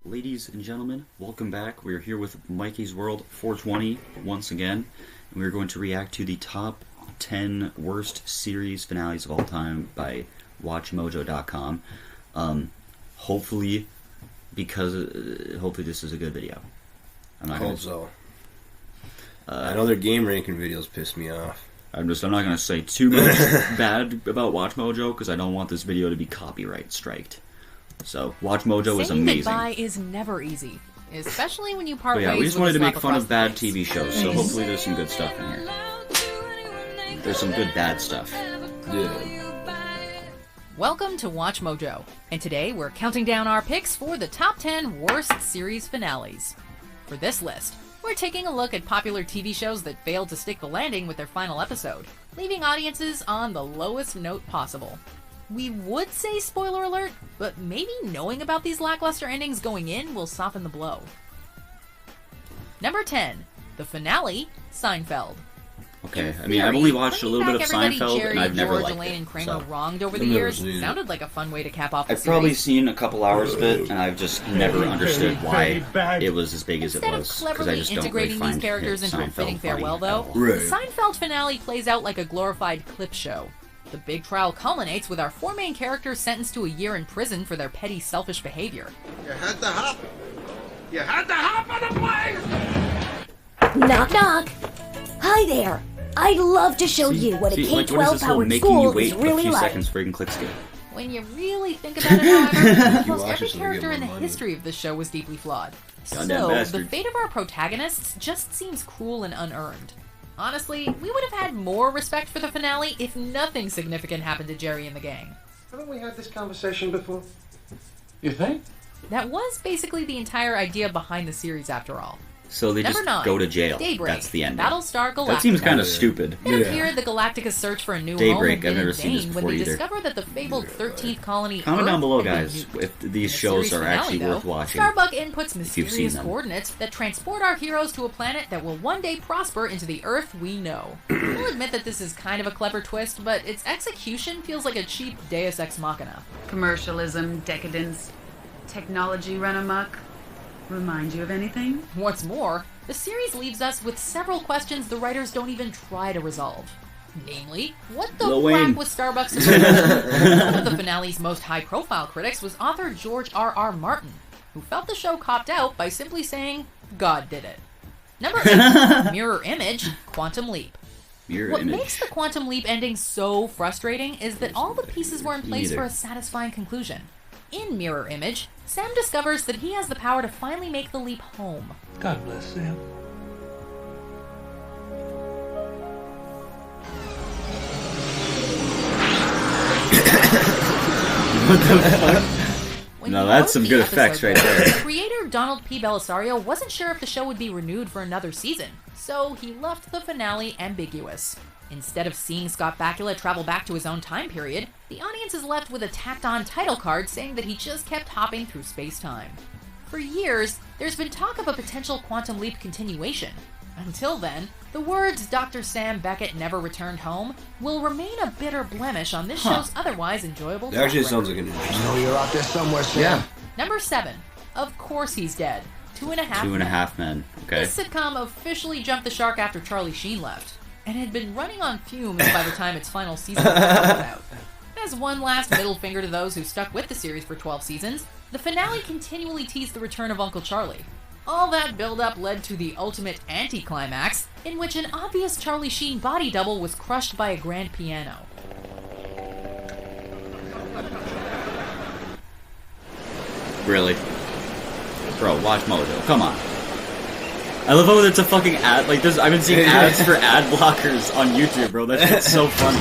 Ladies and gentlemen, welcome back. We're here with Mikey's World 420 once again, and we're going to react to the top 10 worst series finales of all time by WatchMojo.com. Hopefully this is a good video. I hope so. I know their game ranking videos piss me off. I'm not going to say too much bad about WatchMojo because I don't want this video to be copyright striked. So, WatchMojo is amazing. Saying goodbye is never easy, especially when you part ways. Yeah, we just wanted to make fun of bad face. TV shows, so hopefully there's some good stuff in here. There's some good bad stuff. Yeah. Welcome to WatchMojo, and today we're counting down our picks for the top 10 worst series finales. For this list, we're taking a look at popular TV shows that failed to stick the landing with their final episode, leaving audiences on the lowest note possible. We would say spoiler alert, but maybe knowing about these lackluster endings going in will soften the blow. Number 10, the finale, Seinfeld. Okay, I mean, I've only watched a little bit of Seinfeld, Jerry, and I've never George, liked Elaine, it. and Kramer So. wronged over the I've never years. seen it. Sounded like a fun way to cap off the I've probably series. seen a couple hours of it, and I've just never understood why it was as big as it Instead of was. Because I cleverly just don't really integrating these find characters into a Seinfeld fitting funny farewell, at though, all. Right. the Seinfeld finale plays out like a glorified clip show. The big trial culminates with our four main characters sentenced to a year in prison for their petty, selfish behavior. You had to hop. You had to hop on the plane! Knock, knock. Hi there. I'd love to show you what a See, like, what is K-12 this whole powered making you school wait is a really few like? seconds before you can click skip? When you really think about it, however, almost watch every it so they character get in the more money. history of this show was deeply flawed. Goddamn So, the bastards. fate of our protagonists just seems cruel and unearned. Honestly, we would have had more respect for the finale if nothing significant happened to Jerry and the gang. Haven't we had this conversation before? You think? That was basically the entire idea behind the series after all. So they Number just 9, go to jail. Daybreak, That's the ending. Battlestar Galactica. That seems kind of Yeah. stupid. It Yeah. appeared the Galactica's search for a new Daybreak, home I've had never been seen this in vain when before they either. discovered that the fabled 13th colony Comment Earth down below, had been guys, nuked. if In these the shows series are finale, actually though, worth watching. Starbuck inputs you've seen mysterious them. coordinates that transport our heroes to a planet that will one day prosper into the Earth we know. I'll admit that this is kind of a clever twist, but its execution feels like a cheap Deus Ex Machina. Commercialism, decadence, technology run amok. Remind you of anything? What's more, the series leaves us with several questions the writers don't even try to resolve. Namely, what the Lil crap Wayne. was Starbucks supposed to do? One of the finale's most high-profile critics was author George R.R. Martin, who felt the show copped out by simply saying, God did it. Number 8, Mirror Image, Quantum Leap. Mirror What image. makes the Quantum Leap ending so frustrating is that all the pieces were in place Neither. for a satisfying conclusion. In Mirror Image, Sam discovers that he has the power to finally make the leap home. God bless Sam. When Now he that's wrote some the good effects episode, right though, there. The creator, Donald P. Bellisario, wasn't sure if the show would be renewed for another season, so he left the finale ambiguous. Instead of seeing Scott Bakula travel back to his own time period, the audience is left with a tacked-on title card saying that he just kept hopping through space-time. For years, there's been talk of a potential Quantum Leap continuation. Until then, the words Dr. Sam Beckett never returned home will remain a bitter blemish on this show's otherwise enjoyable It actually track sounds record. like an interesting. know you're out there somewhere, Sam. Yeah. Number 7. Of Course He's Dead. 2.5 Two and a half men. Okay. This sitcom officially jumped the shark after Charlie Sheen left, and had been running on fumes by the time its final season was out. As one last middle finger to those who stuck with the series for 12 seasons, the finale continually teased the return of Uncle Charlie. All that build-up led to the ultimate anticlimax, in which an obvious Charlie Sheen body double was crushed by a grand piano. Really? Bro, watch Mojo. Come on. I love how it's a fucking ad. Like, this, I've been seeing ads for ad blockers on YouTube, bro. That shit's so funny.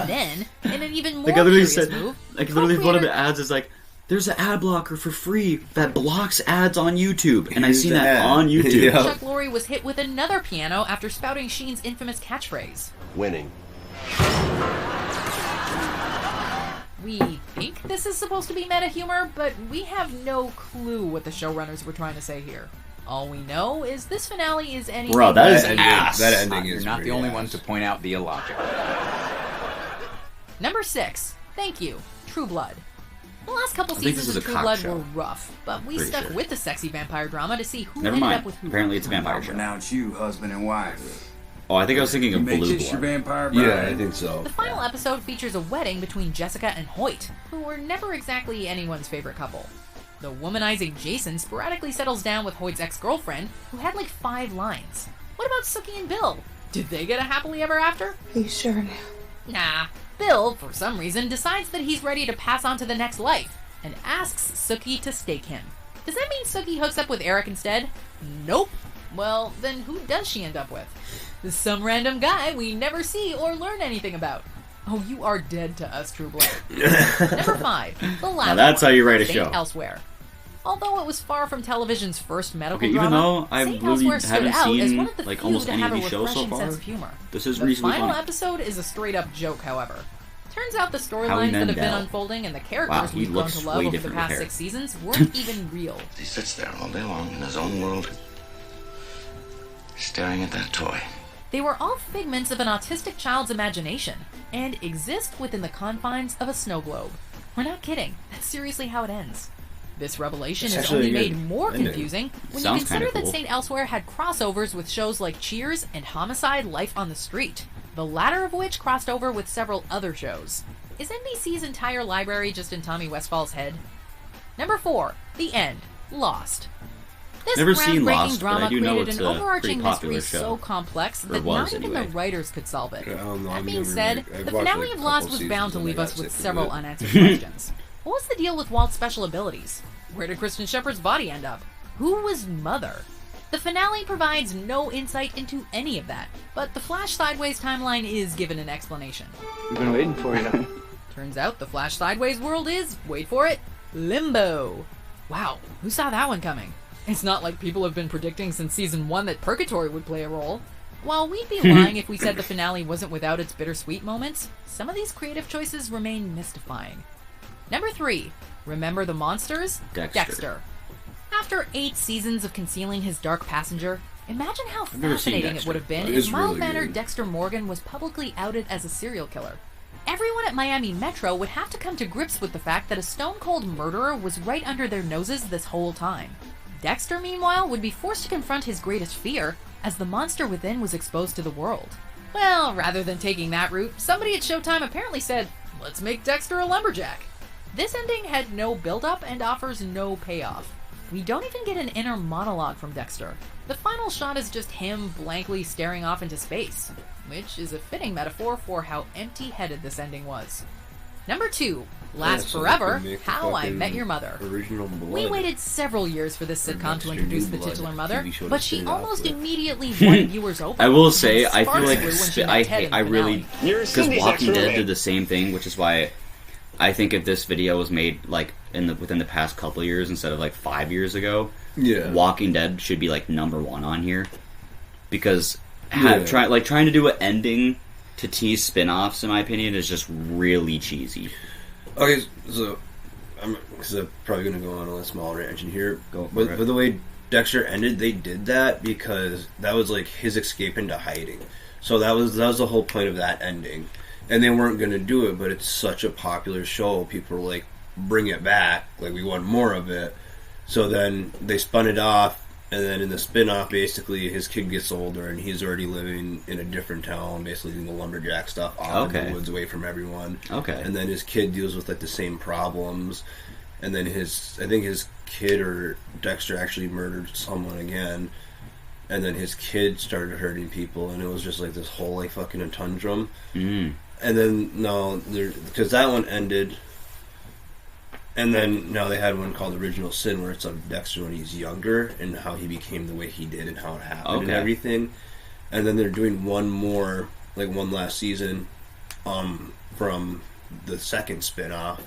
Then, in an even more Like, I literally curious said, move, like, literally one of co-creator- the ads is like, there's an ad blocker for free that blocks ads on YouTube. And I've Here's seen the that ad. on YouTube. Yeah. Chuck Lorre was hit with another piano after spouting Sheen's infamous catchphrase. Winning. We think this is supposed to be meta humor, but we have no clue what the showrunners were trying to say here. All we know is this finale is anything Bro, that is ending, ass. That ending You're is not the pretty only ass. one to point out the illogic. Number 6. Thank you. True Blood. The last couple I think this seasons is of a True cock Blood show. were rough, but we Pretty stuck sure. with the sexy vampire drama to see who Never ended mind. up with who. Apparently it's a vampire I'll show. pronounce you husband and wife. Oh, I think I was thinking You of make Blue this your Blood. vampire bride. Yeah, I think so. The final episode features a wedding between Jessica and Hoyt, who were never exactly anyone's favorite couple. The womanizing Jason sporadically settles down with Hoyt's ex-girlfriend, who had like 5 lines. What about Sookie and Bill? Did they get a happily ever after? Are you sure now? Nah. Bill, for some reason, decides that he's ready to pass on to the next life, and asks Sookie to stake him. Does that mean Sookie hooks up with Eric instead? Nope. Well, then who does she end up with? Some random guy we never see or learn anything about. Oh, you are dead to us, True Blood. Number 5, the last Now that's one, how you write a Saint show. Elsewhere. Although it was far from television's first medical Okay, even drama, though I Saint really Elsewhere stood haven't out as seen, one of the like, few almost to any have of a these shows so refreshing far, sense of humor. this is The reasonably final funny. episode is a straight-up joke, however. Turns out the Howie storylines that have been Mandel. unfolding and the characters Wow, he we've grown looks to love way over the different past with hair. 6 seasons weren't even real. He sits there all day long in his own world, staring at that toy. They were all figments of an autistic child's imagination, and exist within the confines of a snow globe. We're not kidding. That's seriously how it ends. This revelation It's is actually only a good made more ending. confusing when Sounds you consider kinda that cool. Saint Elsewhere had crossovers with shows like Cheers and Homicide: Life on the Street, the latter of which crossed over with several other shows. Is NBC's entire library just in Tommy Westfall's head? Number 4, The End, Lost. This Never seen groundbreaking Lost, but I drama do know created it's an a overarching pretty popular mystery show. so complex Or that was, not even anyway. the writers could solve it. I don't know, That I've being never said, really- I've the watched, finale like, of a Lost couple was bound to seasons leave and I us got with sick of several it. unanswered questions. What was the deal with Walt's special abilities? Where did Kristen Shepard's body end up? Who was Mother? The finale provides no insight into any of that, but the Flash Sideways timeline is given an explanation. We've been waiting for you. Turns out the Flash Sideways world is, wait for it, Limbo. Wow, who saw that one coming? It's not like people have been predicting since season 1 that Purgatory would play a role. While we'd be lying if we said the finale wasn't without its bittersweet moments, some of these creative choices remain mystifying. Number 3, remember the monsters? Dexter. After 8 seasons of concealing his dark passenger, imagine how never seen fascinating it Dexter. would have been It if is really mild-mannered good. Dexter Morgan was publicly outed as a serial killer. Everyone at Miami Metro would have to come to grips with the fact that a stone-cold murderer was right under their noses this whole time. Dexter, meanwhile, would be forced to confront his greatest fear, as the monster within was exposed to the world. Well, rather than taking that route, somebody at Showtime apparently said, let's make Dexter a lumberjack. This ending had no build-up and offers no payoff. We don't even get an inner monologue from Dexter. The final shot is just him blankly staring off into space, which is a fitting metaphor for how empty-headed this ending was. Number 2, Last Yeah, so Forever, they can make a How I fucking Met Your Mother. Original Blood. We waited several years for this Or sitcom to Dexter introduce New the Blood titular mother, TV show to but she start off almost with. immediately won viewers over. I will say, I feel Sparks like flew when she I met Ted in the really finale. because Walking Dead did the same thing, which is why I think if this video was made like within the past couple of years instead of like 5 years ago, Yeah. Walking Dead should be like #1 on here because Yeah. trying to do an ending to tease spin-offs, in my opinion, is just really cheesy. Okay, so I'm probably going to go on a small rant here. Go for But it. the way Dexter ended, they did that because that was like his escape into hiding. So that was the whole point of that ending. And they weren't going to do it, but it's such a popular show. People were like, bring it back. Like, we want more of it. So then they spun it off. And then in the spin-off, basically, his kid gets older and he's already living in a different town, basically doing the lumberjack stuff off in Okay. the woods away from everyone. Okay. And then his kid deals with like the same problems. And then I think his kid or Dexter actually murdered someone again. And then his kid started hurting people, and it was just like this whole like fucking tantrum. Mm. And then because that one ended. And then now they had one called Original Sin, where it's of Dexter when he's younger and how he became the way he did and how it happened and Okay. everything. And then they're doing one more, like one last season, from the second spin-off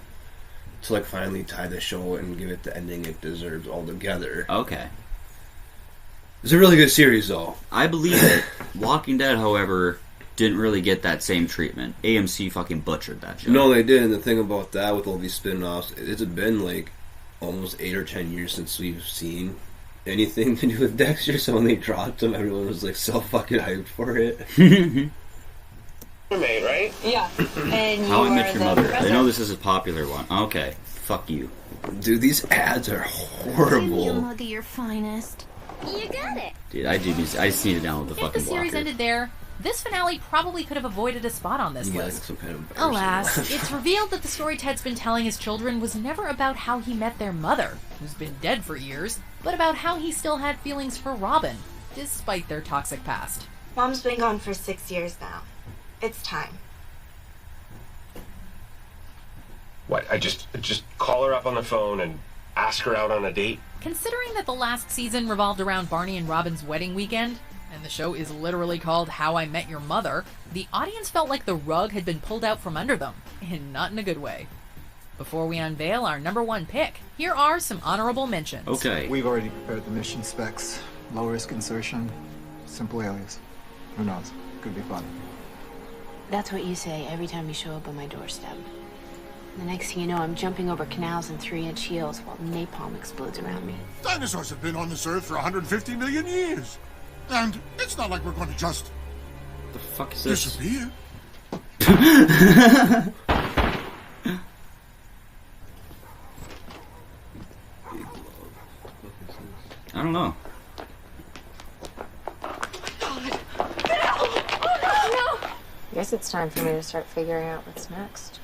to like finally tie the show and give it the ending it deserves altogether. Okay. It's a really good series, though. I believe it. Walking Dead, however, didn't really get that same treatment. AMC fucking butchered that show. No, they did. And the thing about that with all these spin-offs, it's been like almost 8 or 10 years since we've seen anything to do with Dexter. So when they dropped him, everyone was like so fucking hyped for it. Right? Yeah. And How I you Met are Your the Mother. I professor. know this is a popular one. Okay. fuck you. Dude, these ads are Your horrible. mother, your finest. You got it. Dude, I just need to download the If the fucking series blocker. ended there, this finale probably could have avoided a spot on this You got, list. like, some kind of Alas, it's revealed that the story Ted's been telling his children was never about how he met their mother, who's been dead for years, but about how he still had feelings for Robin, despite their toxic past. Mom's been gone for 6 years now. It's time. What, I just call her up on the phone and ask her out on a date? Considering that the last season revolved around Barney and Robin's wedding weekend, and the show is literally called How I Met Your Mother, the audience felt like the rug had been pulled out from under them, and not in a good way. Before we unveil our number one pick, here are some honorable mentions. Okay. We've already prepared the mission specs. Low risk insertion, simple alias. Who knows? Could be fun. That's what you say every time you show up on my doorstep. The next thing you know, I'm jumping over canals in 3-inch heels while napalm explodes around me. Dinosaurs have been on this earth for 150 million years. And it's not like we're going to just The fuck is this? disappear. I don't know. I guess it's time for me to start figuring out what's next.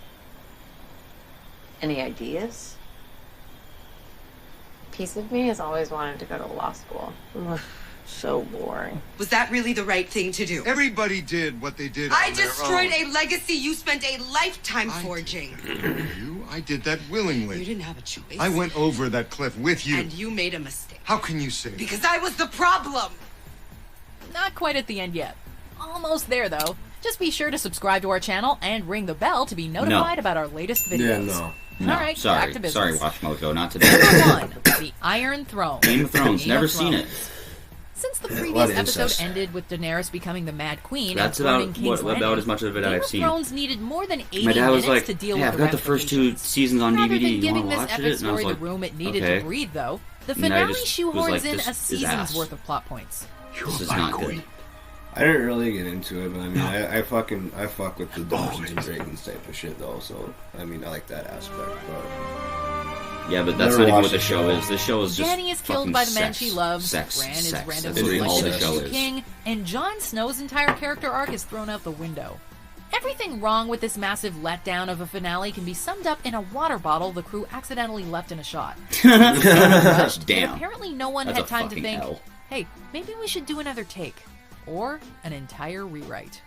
Any ideas? A piece of me has always wanted to go to law school. Ugh, so boring. Was that really the right thing to do? Everybody did what they did. I on their destroyed own. a legacy you spent a lifetime forging. I did that willingly. You didn't have a choice. I went over that cliff with you. And you made a mistake. How can you say that? Because I was the problem. Not quite at the end yet. Almost there, though. Just be sure to subscribe to our channel and ring the bell to be notified about our latest videos. No, All right, sorry. back to business. Sorry, Watch Mojo, not today. Number one, The Iron Throne. Game of Thrones, Game never of seen it. Thrones. Since the A lot previous of episode incest. ended with Daenerys becoming the Mad Queen That's and about throning King's about Landing, as much of it Game I've of seen. Thrones needed more than 80 My dad was minutes like, to deal "Hey, with I've the got the first 2 seasons on Rather DVD. than You giving want to this watch epic it?" And I story was the like, room it needed "Okay." to breathe, though, the And I finale just was shoehorns like, in "This a is season's ass. worth of plot points. This is not good. I didn't really get into it, but I mean, I fuck with the Dungeons and Dragons type of shit, though. So I mean, I like that aspect. But Yeah, but that's Never not even watched what the the show show. is. This show is just Dany is killed fucking by the man sex. she loves, Sex, Bran is sex. randomly That's really all elected the as show the is. king, and Jon Snow's entire character arc is thrown out the window. Everything wrong with this massive letdown of a finale can be summed up in a water bottle the crew accidentally left in a shot. Rushed, Damn. and apparently no one That's had a time to fucking think, L. hey, maybe we should do another take. Or an entire rewrite.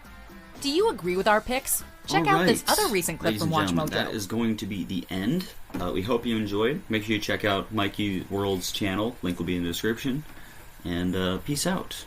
Do you agree with our picks? Check out this Alright. other recent clip Ladies from and Watch gentlemen, Mojo. that is going to be the end. We hope you enjoyed. Make sure you check out Mikey World's channel. Link will be in the description. And peace out.